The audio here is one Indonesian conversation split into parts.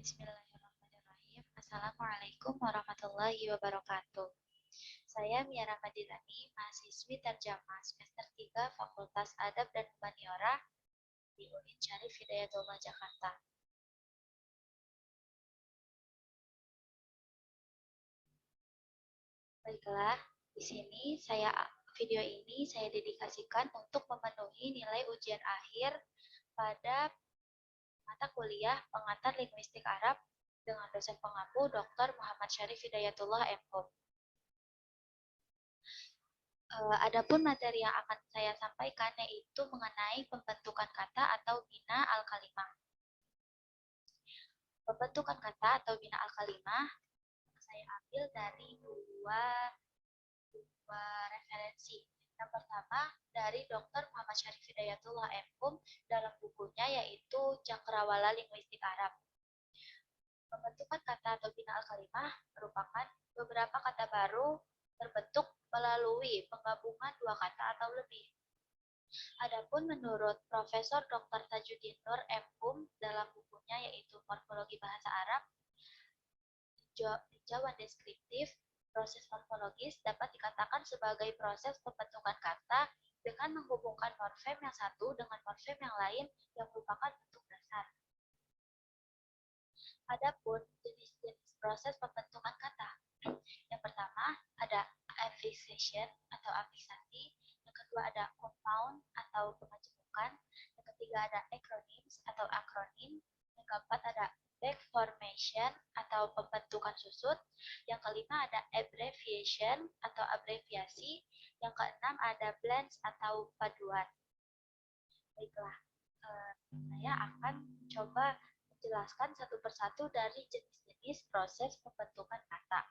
Bismillahirrahmanirrahim. Assalamualaikum warahmatullahi wabarakatuh. Saya Mia Ramadhani, mahasiswi terjemah semester 3 Fakultas Adab dan Humaniora di UIN Syarif Hidayatullah Jakarta. Baiklah, di sini video ini saya dedikasikan untuk memenuhi nilai ujian akhir pada mata kuliah Pengantar Linguistik Arab dengan dosen pengampu Dr. Muhammad Syarif Hidayatullah MHum. Adapun materi yang akan saya sampaikan yaitu mengenai pembentukan kata atau bina al-kalimah. Pembentukan kata atau bina al-kalimah saya ambil dari dua referensi. Yang pertama dari Dr. Muhammad Syarif Hidayatullah MHum dalam bukunya yaitu Cakrawala Linguistik Arab. Pembentukan kata atau bina al-kalimah merupakan beberapa kata baru terbentuk melalui penggabungan dua kata atau lebih. Adapun menurut Profesor Dr. Tajuddin Nur MHum dalam bukunya yaitu Morfologi Bahasa Arab, tinjauan deskriptif, proses morfologis dapat dikatakan sebagai proses pembentukan kata dengan menghubungkan morfem yang satu dengan morfem yang lain yang merupakan bentuk dasar. Adapun jenis-jenis proses pembentukan kata. Yang pertama ada affixation atau afiksasi, yang kedua ada compound atau pemajemukan, yang ketiga ada acronyms atau akronim, yang keempat ada backformation atau pembentukan susut, yang kelima ada abbreviation atau abreviasi, yang keenam ada blends atau paduan. Baiklah, saya akan coba menjelaskan satu persatu dari jenis-jenis proses pembentukan kata.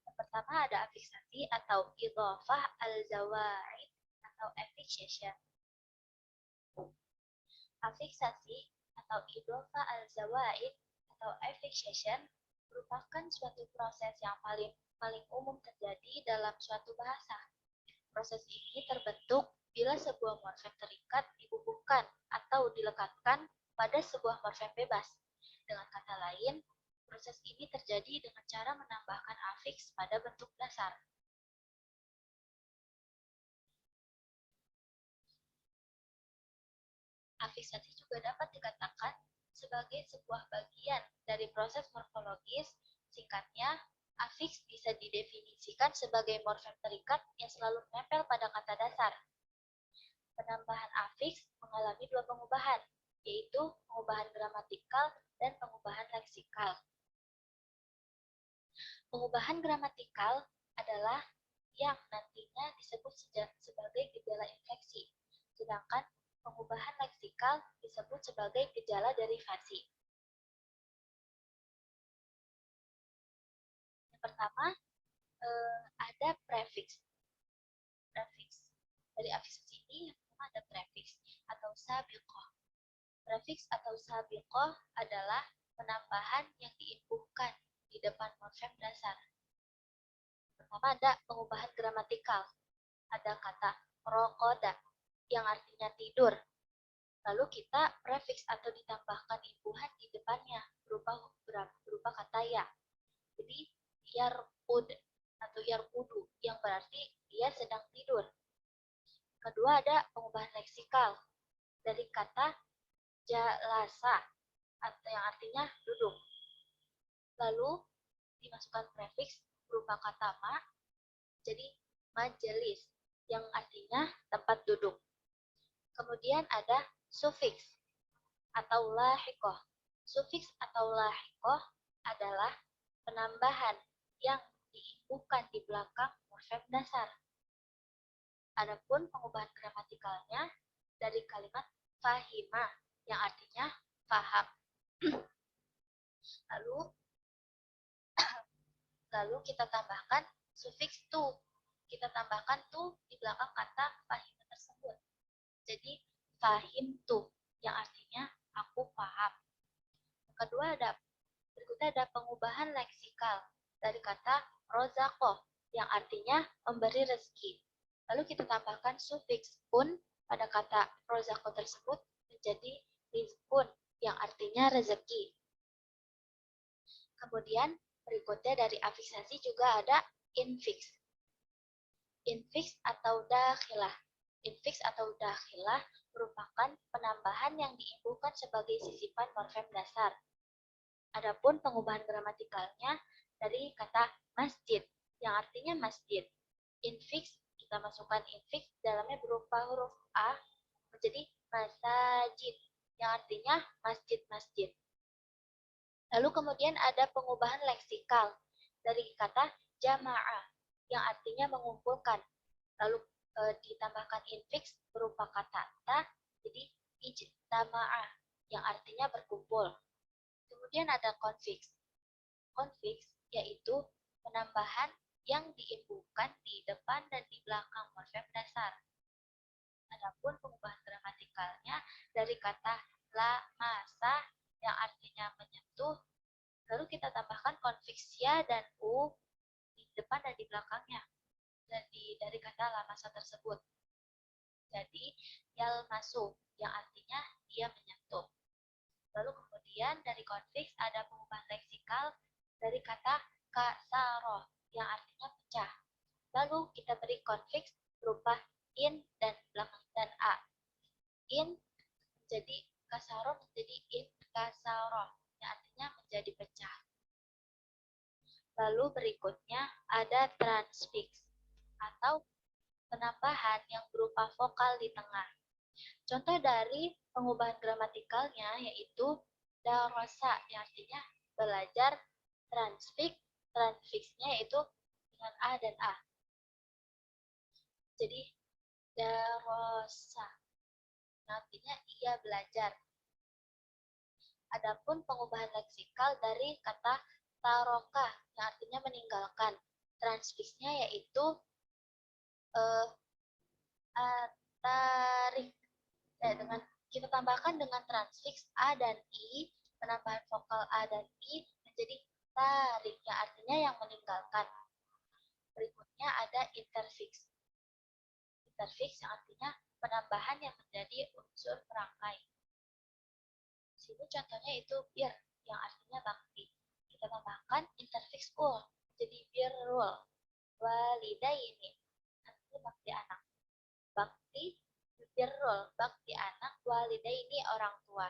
Yang pertama ada afiksasi atau idhofah al-zawaid atau affixation. Afiksasi atau idhofah al-zawaid atau affixation merupakan suatu proses yang paling umum terjadi dalam suatu bahasa. Proses ini terbentuk bila sebuah morfem terikat dihubungkan atau dilekatkan pada sebuah morfem bebas. Dengan kata lain, proses ini terjadi dengan cara menambahkan afiks pada bentuk dasar. Afiksasi juga dapat dikatakan sebagai sebuah bagian dari proses morfologis. Singkatnya, afiks bisa didefinisikan sebagai morfem terikat yang selalu menempel pada kata dasar. Penambahan afiks mengalami dua pengubahan, yaitu pengubahan gramatikal dan pengubahan leksikal. Pengubahan gramatikal adalah yang nantinya disebut sebagai gejala infleksi, sedangkan pengubahan leksikal disebut sebagai gejala derivasi. Yang pertama, ada prefiks. Dari afiksasi ini yang pertama ada prefiks atau sabiqah. Prefiks atau sabiqah adalah penambahan yang diimbuhkan di depan morfem dasar. Pertama ada pengubahan gramatikal. Ada kata rokoda yang artinya tidur. Lalu kita prefiks atau ditambahkan imbuhan di depannya berupa kata ya. Jadi yarqud atau yarqudu yang berarti dia sedang tidur. Kedua ada pengubahan leksikal dari kata jalasa atau yang artinya duduk. Lalu dimasukkan prefiks berupa kata ma, jadi majelis yang artinya tempat duduk. Kemudian ada sufiks atau lahiqoh. Sufiks atau lahiqoh adalah penambahan yang diimbuhkan di belakang morfem dasar. Adapun pengubahan gramatikalnya dari kalimat fahima yang artinya faham. Lalu kita tambahkan sufiks tu. Kita tambahkan tu di belakang kata fahima tersebut. Jadi fahim tu yang artinya aku paham. Berikutnya ada pengubahan leksikal dari kata rozaqoh yang artinya memberi rezeki. Lalu kita tambahkan sufiks un pada kata rozaqoh tersebut menjadi rizkun yang artinya rezeki. Kemudian berikutnya dari afiksasi juga ada infiks. Infiks atau dakhilah. Infiks atau dakhilah merupakan penambahan yang diimbuhkan sebagai sisipan morfem dasar. Adapun pengubahan gramatikalnya dari kata masjid yang artinya masjid. Infiks, kita masukkan infiks dalamnya berupa huruf A menjadi masajid yang artinya masjid-masjid. Lalu kemudian ada pengubahan leksikal dari kata jamaah yang artinya mengumpulkan. Lalu ditambahkan infiks berupa kata ta jadi ijtamaah yang artinya berkumpul. Kemudian ada konfiks. Konfiks yaitu penambahan yang diimbuhkan di depan dan di belakang morfem dasar. Adapun pengubahan gramatikalnya dari kata la masa yang artinya menyentuh, lalu kita tambahkan konfiks ya dan u di depan dan di belakangnya dari kata la masa tersebut. Jadi yal masuk yang artinya dia menyentuh. Lalu kemudian dari konfiks ada pengubahan leksikal dari kata kasaroh yang artinya pecah. Lalu kita beri konfiks berupa in dan belakang dan a. In menjadi kasaroh menjadi in kasaroh yang artinya menjadi pecah. Lalu berikutnya ada transfiks atau penambahan yang berupa vokal di tengah. Contoh dari pengubahan gramatikalnya yaitu darasa yang artinya belajar, transfiksnya yaitu dengan a dan a. Jadi darasa artinya ia belajar. Adapun pengubahan leksikal dari kata taroka yang artinya meninggalkan. Transfiksnya yaitu tarik. Dengan kita tambahkan dengan transfiks a dan i, penambahan vokal a dan i menjadi tarik yang artinya yang meninggalkan. Berikutnya ada interfiks. Interfiks yang artinya penambahan yang menjadi unsur perangkai. Di sini contohnya itu bir yang artinya bakti. Kita tambahkan interfiks ul jadi birrul. Walidaini artinya bakti anak. Bakti birrul bakti anak, walidaini orang tua.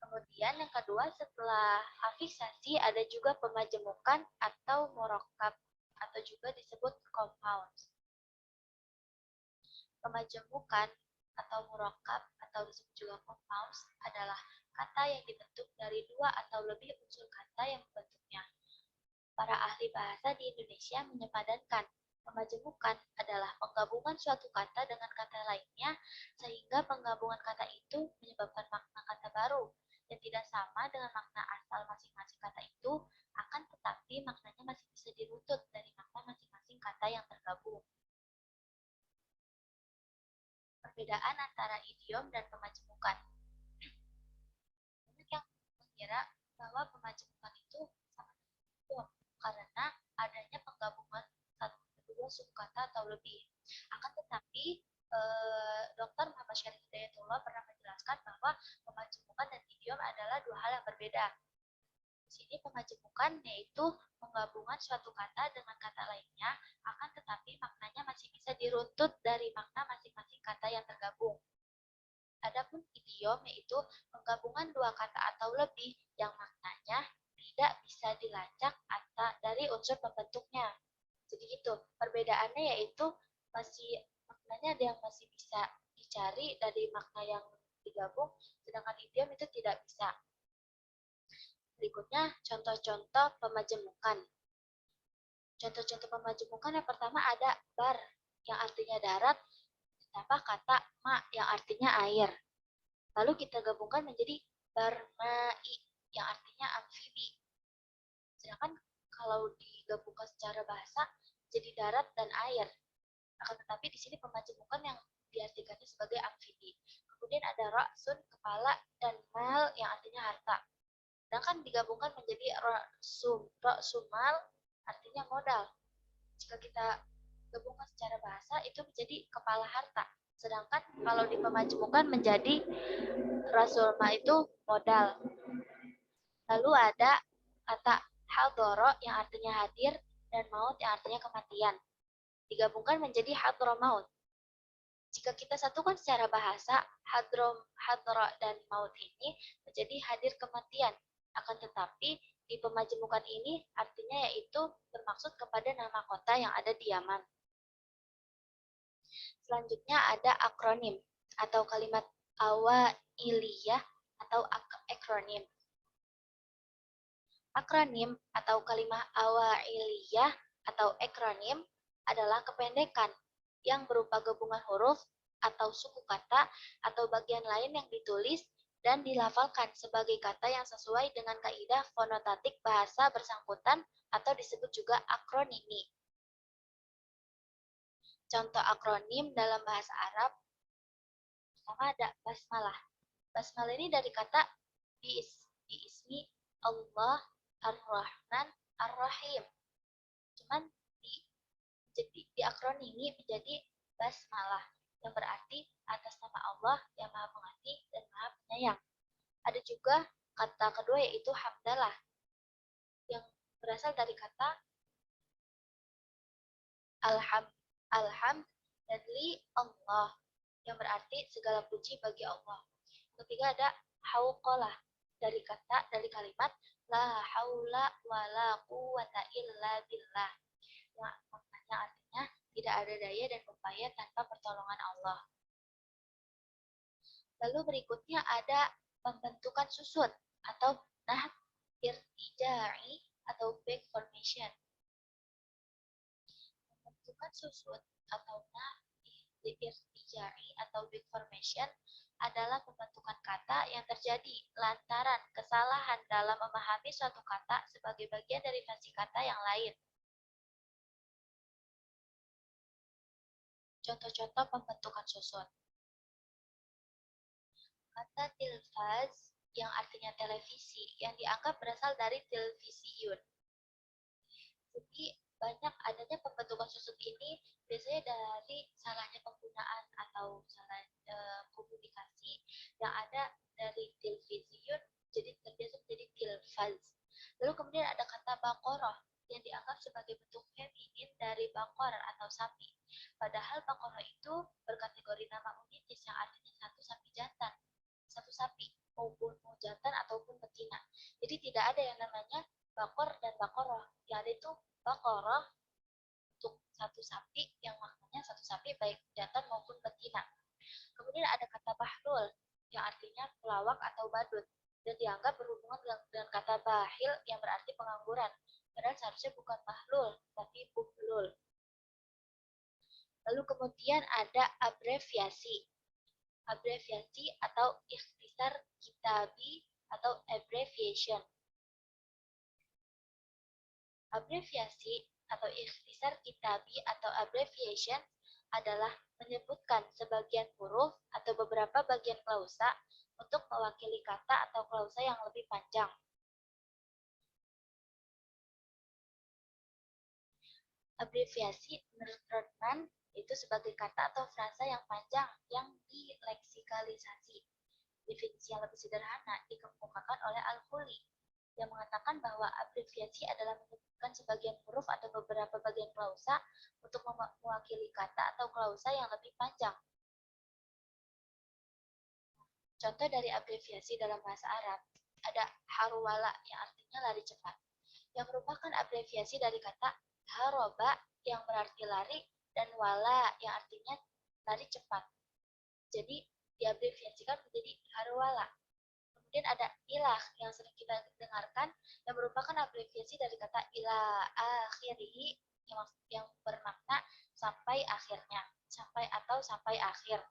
Kemudian yang kedua setelah afiksasi ada juga pemajemukan atau murakkab atau juga disebut compound. Pemajemukan atau murakkab atau disebut juga compound adalah kata yang dibentuk dari dua atau lebih unsur kata yang membentuknya. Para ahli bahasa di Indonesia menyepadankan pemajemukan adalah penggabungan suatu kata dengan kata lainnya sehingga penggabungan kata itu menyebabkan makna kata baru yang tidak sama dengan makna asal masing-masing kata itu, akan tetapi maknanya masih bisa diruntut dari makna masing-masing kata yang tergabung. Perbedaan antara idiom dan pemajemukan. Banyak yang mengira bahwa pemajemukan itu sama dengan idiom karena adanya penggabungan dua suku kata atau lebih. Akan tetapi Dr. Muhammad Syarif Hidayatullah pernah menjelaskan bahwa pemajemukan dan idiom adalah dua hal yang berbeda. Di sini pemajemukan yaitu penggabungan suatu kata dengan kata lainnya, akan tetapi maknanya masih bisa diruntut dari makna masing-masing kata yang tergabung. Adapun idiom yaitu penggabungan dua kata atau lebih yang maknanya tidak bisa dilacak dari unsur pembentuknya. Jadi itu perbedaannya yaitu masih maknanya ada yang masih bisa dicari dari makna yang digabung, sedangkan idiom itu tidak bisa. Berikutnya contoh-contoh pemajemukan. Contoh-contoh pemajemukan yang pertama ada bar yang artinya darat ditambah kata ma yang artinya air. Lalu kita gabungkan menjadi barmai yang artinya amfibi. Sedangkan kalau digabungkan secara bahasa jadi darat dan air. Akan tetapi di sini pemajemukan yang diartikannya sebagai amfibi. Kemudian ada ra'sun kepala dan mal yang artinya harta. Sedangkan digabungkan menjadi ra'sumal artinya modal. Jika kita gabungkan secara bahasa itu menjadi kepala harta. Sedangkan kalau di pemajemukan menjadi rasulma itu modal. Lalu ada kata hadoro yang artinya hadir dan maut yang artinya kematian. Digabungkan menjadi hadro maut. Jika kita satukan secara bahasa, hadro dan maut ini menjadi hadir kematian. Akan tetapi di pemajemukan ini artinya yaitu bermaksud kepada nama kota yang ada di Yaman. Selanjutnya ada akronim atau kalimat awailiyah atau akronim. Akronim atau kalimat awailiyah atau akronim adalah kependekan yang berupa gabungan huruf atau suku kata atau bagian lain yang ditulis dan dilafalkan sebagai kata yang sesuai dengan kaidah fonotatik bahasa bersangkutan atau disebut juga akronimi. Contoh akronim dalam bahasa Arab, pertama ada basmalah. Basmalah ini dari kata biismi Allah Ar-Rahman Ar-Rahim. Cuman diakronimi menjadi basmalah yang berarti atas nama Allah yang Maha Pengasih dan Maha Penyayang. Ada juga kata kedua yaitu hamdalah yang berasal dari kata alham dan li Allah yang berarti segala puji bagi Allah. Ketiga ada hauqalah dari kalimat la haula wala quwata illa billah. Yang maknanya artinya tidak ada daya dan upaya tanpa pertolongan Allah. Lalu berikutnya ada pembentukan susut atau nahd irtijai atau back formation. Pembentukan susut atau nahd irtijai atau back formation adalah pembentukan kata yang terjadi lantaran kesalahan dalam memahami suatu kata sebagai bagian dari fasi kata yang lain. Contoh-contoh pembentukan susut. Kata tilfaz yang artinya televisi yang dianggap berasal dari televisiun. Jadi banyak adanya pembentukan susut ini biasanya dari salahnya penggunaan atau salah komunikasi yang ada dari televisiun jadi terbiasa menjadi tilfaz. Lalu kemudian ada kata baqarah yang dianggap sebagai bentuk feminin dari bakor atau sapi. Padahal bakoroh itu berkategori nama unitis yang artinya satu sapi jantan, satu sapi maupun jantan ataupun betina. Jadi tidak ada yang namanya bakor dan bakoroh. Yang ada itu bakoroh untuk satu sapi yang maknanya satu sapi baik jantan maupun betina. Kemudian ada kata bahlul yang artinya pelawak atau badut dan dianggap berhubungan dengan kata bahil yang berarti pengangguran. Padahal seharusnya bukan bahlul tapi buhlul. Lalu kemudian ada abreviasi. Abreviasi atau ikhtisar kitabi atau abbreviation. Abreviasi atau ikhtisar kitabi atau abbreviation adalah menyebutkan sebagian huruf atau beberapa bagian klausa untuk mewakili kata atau klausa yang lebih panjang. Abreviasi menurut Rodman itu sebagai kata atau frasa yang panjang yang dileksikalisasi. Definisi yang lebih sederhana dikemukakan oleh Al-Khuli yang mengatakan bahwa abreviasi adalah menyebutkan sebagian huruf atau beberapa bagian klausa untuk mewakili kata atau klausa yang lebih panjang. Contoh dari abreviasi dalam bahasa Arab ada harwala yang artinya lari cepat, yang merupakan abreviasi dari kata haroba yang berarti lari dan wala yang artinya lari cepat. Jadi diabreviasikan menjadi harwala. Kemudian ada ilah yang sering kita dengarkan yang merupakan abreviasi dari kata ila akhirihi yang bermakna sampai akhirnya, sampai akhir.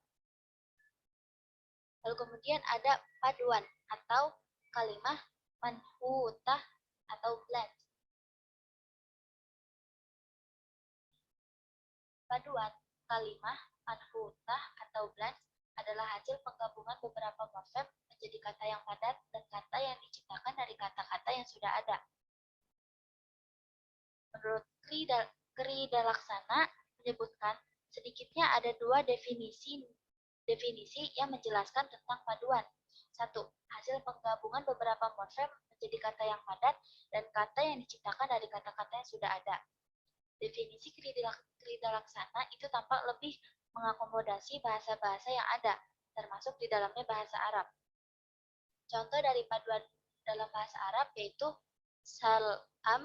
Lalu kemudian ada paduan atau kalimah manhutah atau blend. Paduan kalimah manhutah atau blend adalah hasil penggabungan beberapa morfem menjadi kata yang padat dan kata yang diciptakan dari kata-kata yang sudah ada. Menurut Kri Dalaksana menyebutkan sedikitnya ada dua definisi yang menjelaskan tentang paduan. 1. Hasil penggabungan beberapa morfem menjadi kata yang padat dan kata yang diciptakan dari kata-kata yang sudah ada. Definisi krida laksana itu tampak lebih mengakomodasi bahasa-bahasa yang ada, termasuk di dalamnya bahasa Arab. Contoh dari paduan dalam bahasa Arab yaitu salam,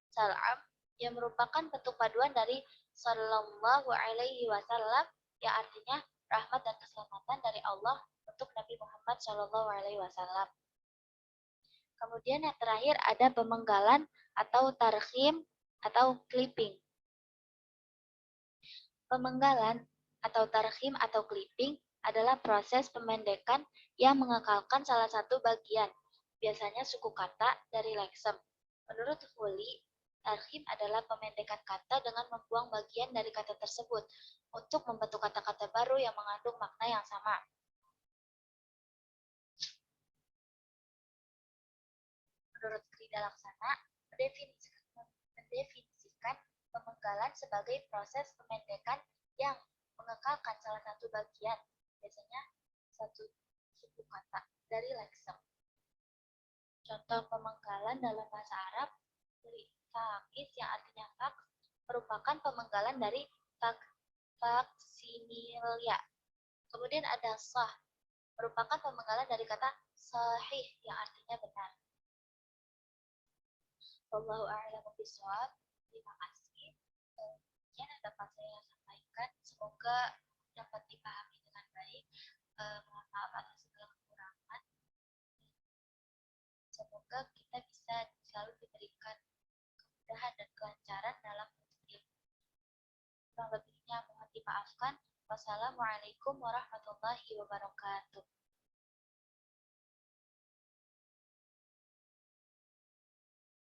salam yang merupakan bentuk paduan dari sallallahu alaihi wasallam yang artinya rahmat dan keselamatan dari Allah untuk Nabi Muhammad Shallallahu alaihi wasallam. Kemudian yang terakhir ada pemenggalan atau tarkhim atau clipping. Pemenggalan atau tarkhim atau clipping adalah proses pemendekan yang mengekalkan salah satu bagian, biasanya suku kata dari leksem. Menurut Huli, tarkhim adalah pemendekan kata dengan membuang bagian dari kata tersebut untuk membentuk kata-kata baru yang mengandung makna yang sama. Menurut Krida Laksana, mendefinisikan pemenggalan sebagai proses pemendekan yang mengekalkan salah satu bagian, biasanya satu suku kata dari leksem. Contoh pemenggalan dalam bahasa Arab, fakis yang artinya faks, merupakan pemenggalan dari faksimilia. Kemudian ada sah, merupakan pemenggalan dari kata sahih yang artinya benar. Wallahu a'lam bishawab. Terima kasih. Yang dapat saya sampaikan, semoga dapat dipahami dengan baik. Mohon maaf atas segala kekurangan. Semoga kita bisa selalu diberikan kemudahan dan kelancaran dalam menuntut ilmu. Kurang lebihnya mohon dimaafkan. Wassalamualaikum warahmatullahi wabarakatuh.